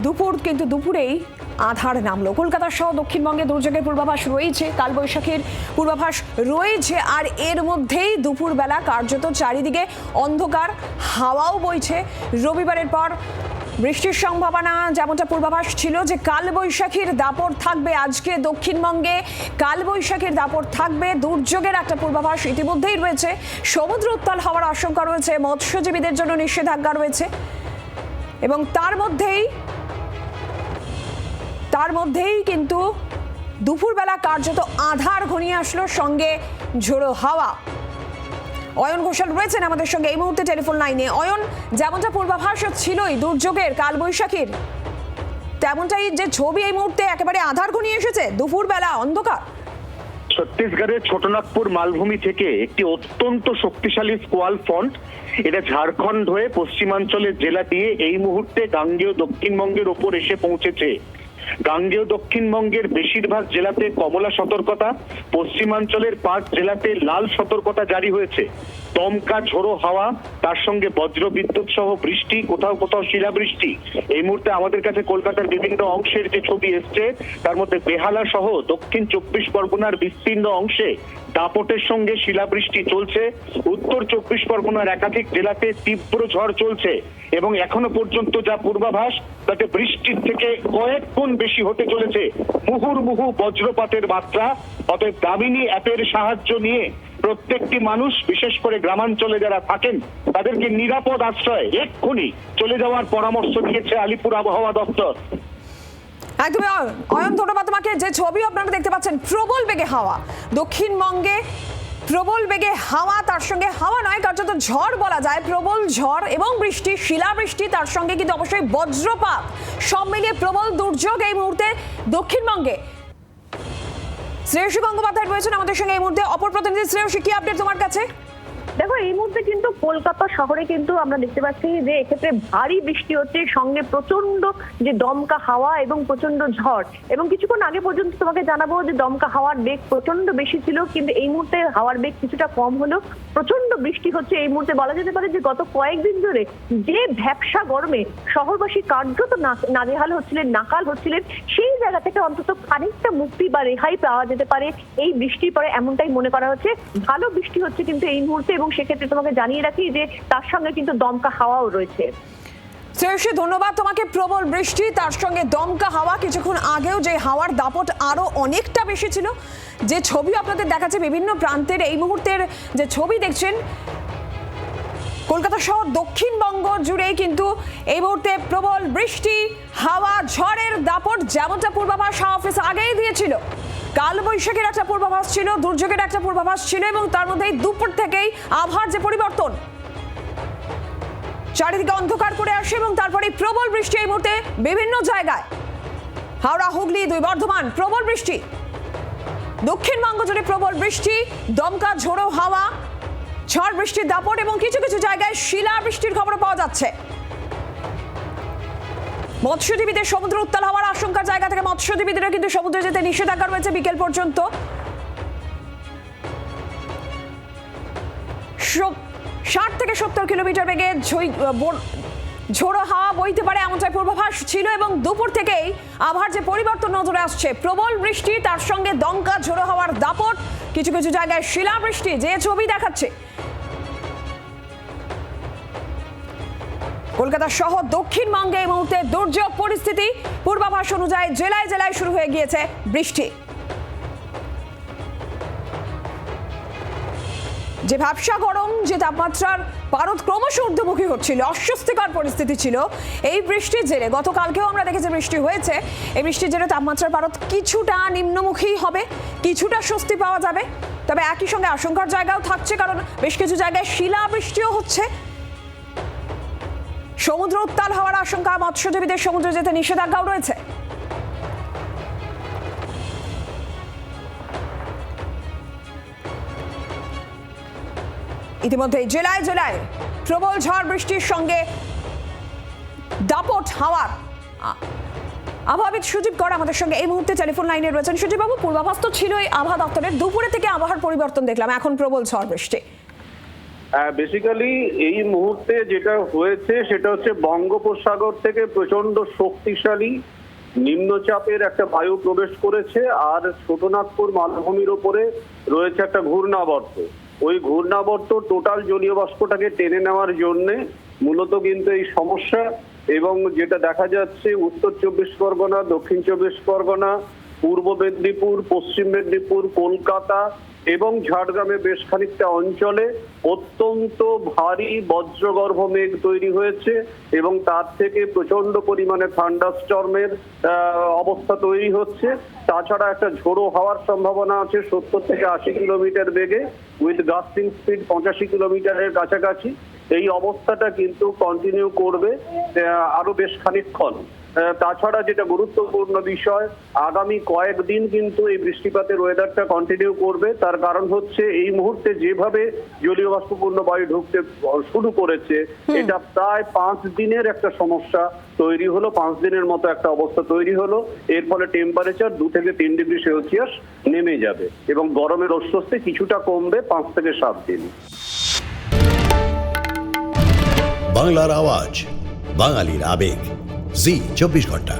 দুপুর কিন্তু দুপুরেই আধার নামলো। কলকাতা সহ দক্ষিণবঙ্গে দুর্যোগের পূর্বাভাস রয়েছে, কালবৈশাখীর পূর্বাভাস রয়েছে, আর এর মধ্যেই দুপুরবেলা কার্যত চারিদিকে অন্ধকার, হাওয়াও বইছে। রবিবারের পর বৃষ্টির সম্ভাবনা, যেমনটা পূর্বাভাস ছিল যে কালবৈশাখীর দাপট থাকবে আজকে দক্ষিণবঙ্গে, কালবৈশাখীর দাপট থাকবে, দুর্যোগের একটা পূর্বাভাস ইতিমধ্যেই রয়েছে। সমুদ্র উত্তাল হওয়ার আশঙ্কা রয়েছে, মৎস্যজীবীদের জন্য নিষেধাজ্ঞা রয়েছে, এবং তার মধ্যেই কিন্তু দুপুরবেলা কার্যত আধার ঘনিয়ে আসলো, সঙ্গে ঝোড়ো হাওয়া। অয়ন ঘোষাল রয়েছেন আমাদের সঙ্গে এই মুহূর্তে টেলিফোন লাইনে। অয়ন, যেমনটা পূর্বাভাস ছিলই দুর্যোগের, কালবৈশাখীর, তেমনটাই যে ছবি এই মুহূর্তে একেবারে আধার ঘনিয়ে এসেছে, দুপুরবেলা অন্ধকার। ছত্তিশগড়ের ছোটনাগপুর মালভূমি থেকে একটি অত্যন্ত শক্তিশালী স্কোয়াল ফ্রন্ট, এটা ঝাড়খণ্ড হয়ে পশ্চিমাঞ্চলের জেলা দিয়ে এই মুহূর্তে গাঙ্গেয় দক্ষিণবঙ্গের ওপর এসে পৌঁছেছে। গাঙ্গেয় দক্ষিণবঙ্গের বেশিরভাগ জেলাতে কমলা সতর্কতা, পশ্চিমাঞ্চলের 5 জেলাতে লাল সতর্কতা জারি হয়েছে। দমকা ঝোড়ো হাওয়া, তার সঙ্গে বজ্র বিদ্যুৎ সহ বৃষ্টি, কোথাও কোথাও শিলাবৃষ্টি। এই মুহূর্তে আমাদের কাছে কলকাতার বিভিন্ন অংশের যে ছবি এসছে, তার মধ্যে বেহালা সহ দক্ষিণ 24 পরগনার বিস্তীর্ণ অংশে দাপটের সঙ্গে শিলাবৃষ্টি চলছে। উত্তর 24 পরগনার একাধিক জেলাতে তীব্র ঝড় চলছে, এবং এখনো পর্যন্ত যা পূর্বাভাস তাতে বৃষ্টির থেকে কয়েক গুণ বেশি হতে চলেছে। মুহুর্মুহু বজ্রপাতের মাত্রা। অতএব দামিনী অ্যাপের সাহায্য নিয়ে প্রত্যেকটি মানুষ, বিশেষ করে গ্রামাঞ্চলে যারা থাকেন, তাদেরকে নিরাপদ আশ্রয়ে এক্ষুনি চলে যাওয়ার পরামর্শ দিয়েছে আলিপুর আবহাওয়া দপ্তর। একদমই অয়ন, ধন্যবাদ তোমাকে। যে ছবি আপনারা দেখতে পাচ্ছেন, প্রবল বেগে হাওয়া দক্ষিণবঙ্গে, প্রবল বেগে হাওয়া, তার সঙ্গে হাওয়া নয় কার্যত ঝড় বলা যায়, প্রবল ঝড় এবং বৃষ্টি, শিলাবৃষ্টি, তার সঙ্গে কিন্তু অবশ্যই বজ্রপাত, সব মিলিয়ে প্রবল দুর্যোগ এই মুহূর্তে দক্ষিণবঙ্গে। শ্রেয়সী গঙ্গোপাধ্যায় রয়েছেন আমাদের সঙ্গে এই মুহূর্তে। অপর প্রতিনিধি শ্রেয়সী, কি আপডেট তোমার কাছে? দেখো, এই মুহূর্তে কিন্তু কলকাতা শহরে কিন্তু আমরা দেখতে পাচ্ছি যে এক্ষেত্রে ভারী বৃষ্টি হচ্ছে, সঙ্গে প্রচন্ড যে দমকা হাওয়া এবং প্রচন্ড ঝড়। এবং কিছুক্ষণ আগে পর্যন্ত তোমাকে জানাবো যে দমকা হাওয়ার বেগ প্রচন্ড বেশি ছিল, কিন্তু এই মুহূর্তে হাওয়ার বেগ কিছুটা কম হলো। প্রচন্ড বৃষ্টি হচ্ছে এই মুহূর্তে। বলা যেতে পারে যে গত কয়েকদিন ধরে যে ভ্যাপসা গরমে শহরবাসী কার্যত নাজেহাল হচ্ছিলেন, নাকাল হচ্ছিলেন, সেই জায়গা থেকে অন্তত খানিকটা মুক্তি বা রেহাই পাওয়া যেতে পারে এই বৃষ্টির পরে, এমনটাই মনে করা হচ্ছে। ভালো বৃষ্টি হচ্ছে কিন্তু এই মুহূর্তে, এবং সেক্ষেত্রে তোমাকে জানিয়ে রাখি যে তার সঙ্গে কিন্তু দমকা হাওয়াও রয়েছে। শ্রেয়সী, ধন্যবাদ তোমাকে। প্রবল বৃষ্টি, তার সঙ্গে দমকা হাওয়া। কিছুক্ষণ আগেও যে হাওয়ার দাপট আরো অনেকটা বেশি ছিল, যে ছবি আপনাদের দেখাচ্ছে বিভিন্ন প্রান্তের, এই মুহূর্তের যে ছবি দেখছেন কলকাতা সহ দক্ষিণবঙ্গ জুড়ে কিন্তু এই মুহূর্তে প্রবল বৃষ্টি, হাওয়া, ঝড়ের দাপট, যেমনটা পূর্বাভাস হাওয়া অফিস আগেই দিয়েছিল। কালবৈশাখীর একটা পূর্বাভাস ছিল, দুর্যোগের একটা পূর্বাভাস ছিল, এবং তার মধ্যেই দুপুর থেকেই আবহাওয়ার যে পরিবর্তন, চারিদিকে অন্ধকার করে আসে, এবং তারপরে প্রবল বৃষ্টি এই মুহূর্তে বিভিন্ন জায়গায়। হাওড়া, হুগলি, 2 বর্ধমান, প্রবল বৃষ্টি। দক্ষিণবঙ্গ জুড়ে প্রবল বৃষ্টি, দমকা ঝোড়ো হাওয়া, ঝড় বৃষ্টির দাপট, এবং কিছু কিছু জায়গায় শিলা বৃষ্টির খবর পাওয়া যাচ্ছে। মৎস্যজীবীদের সমুদ্র উত্তাল হওয়ার আশঙ্কার জায়গা থেকে মৎস্যজীবীদেরও কিন্তু সমুদ্রে যেতে নিষেধাজ্ঞা রয়েছে বিকেল পর্যন্ত। 60 থেকে 70 কিলোমিটার বেগে ঝোড়ো হাওয়া বইতে পারে, এমনটাই পূর্বাভাস ছিল, এবং দুপুর থেকেই আবহাওয়ার যে পরিবর্তন নজরে আসছে, প্রবল বৃষ্টি, তার সঙ্গে দমকা ঝোড়ো হাওয়ার দাপট, কিছু কিছু জায়গায় শিলাবৃষ্টি, যে ছবি দেখাচ্ছে কলকাতা সহ দক্ষিণবঙ্গে এই মুহূর্তে দুর্যোগ পরিস্থিতি। পূর্বাভাস অনুযায়ী জেলায় জেলায় শুরু হয়ে গিয়েছে বৃষ্টি। যে ভ্যাপসা গরম, যে তাপমাত্রার পারদ ক্রমশ ঊর্ধ্বমুখী হচ্ছিল, অস্বস্তিকর পরিস্থিতি ছিল, এই বৃষ্টির জেরে গতকালকেও আমরা দেখেছি বৃষ্টি হয়েছে। এই বৃষ্টির জেরে তাপমাত্রার পারদ কিছুটা নিম্নমুখী হবে, কিছুটা স্বস্তি পাওয়া যাবে। তবে একই সঙ্গে আশঙ্কার জায়গাও থাকছে, কারণ বেশ কিছু জায়গায় শিলাবৃষ্টিও হচ্ছে। সমুদ্র উত্তাল হওয়ার আশঙ্কা, মৎস্যজীবীদের সমুদ্রে যেতে নিষেধাজ্ঞাও রয়েছে। ইতিমধ্যে জেলায় জেলায় প্রবল ঝড় বৃষ্টির সঙ্গে দাপট হাওয়ার। আবহাওয়াবিদ সুজিব কর আমাদের সঙ্গে এই মুহূর্তে টেলিফোন লাইনে রয়েছেন। সুজিববাবু, পূর্বাভাস তো ছিল এই আবহাওয়া দপ্তরের, দুপুরে থেকে আবহাওয়ার পরিবর্তন দেখলাম, এখন প্রবল ঝড় বৃষ্টি। বেসিক্যালি এই মুহূর্তে যেটা হয়েছে সেটা হচ্ছে বঙ্গোপসাগর থেকে প্রচন্ড শক্তিশালী নিম্নচাপের একটা বায়ু প্রবেশ করেছে, আর ছোটনাগপুর মালভূমির ওপরে রয়েছে একটা ঘূর্ণাবর্ত। ওই ঘূর্ণাবর্ত টোটাল জলীয় বাষ্পটাকে টেনে নেওয়ার জন্যে মূলত কিন্তু এই সমস্যা। এবং যেটা দেখা যাচ্ছে উত্তর চব্বিশ পরগনা, দক্ষিণ চব্বিশ পরগনা, পূর্ব মেদিনীপুর, পশ্চিম মেদিনীপুর, কলকাতা এবং ঝাড়গ্রামে বেশ খানিকটা অঞ্চলে অত্যন্ত ভারী বজ্রগর্ভ মেঘ তৈরি হয়েছে এবং তার থেকে প্রচন্ড পরিমাণে থান্ডারস্টর্মের অবস্থা তৈরি হচ্ছে। তাছাড়া একটা ঝোড়ো হওয়ার সম্ভাবনা আছে 70 থেকে 80 কিলোমিটার বেগে, উইথ গাস্টিং স্পিড 85 কিলোমিটারের কাছাকাছি। এই অবস্থাটা কিন্তু কন্টিনিউ করবে আরো বেশ খানিকক্ষণ। তাছাড়া যেটা গুরুত্বপূর্ণ বিষয়, আগামী কয়েকদিন কিন্তু এই বৃষ্টিপাতের ওয়েদারটা কন্টিনিউ করবে। তার কারণ হচ্ছে এই মুহূর্তে যেভাবে জলীয় বাষ্পপূর্ণ বায়ু ঢুকতে শুরু করেছে, এটা প্রায় 5 দিনের একটা সমস্যা তৈরি হলো, 5 দিনের মতো একটা অবস্থা তৈরি হলো। এর ফলে টেম্পারেচার 2 থেকে 3 ডিগ্রি সেলসিয়াস নেমে যাবে এবং গরমের অস্বস্তি কিছুটা কমবে 5 থেকে 7 দিন। বাংলার আওয়াজ, বাঙালির আবেগ, জি 24 ঘন্টা।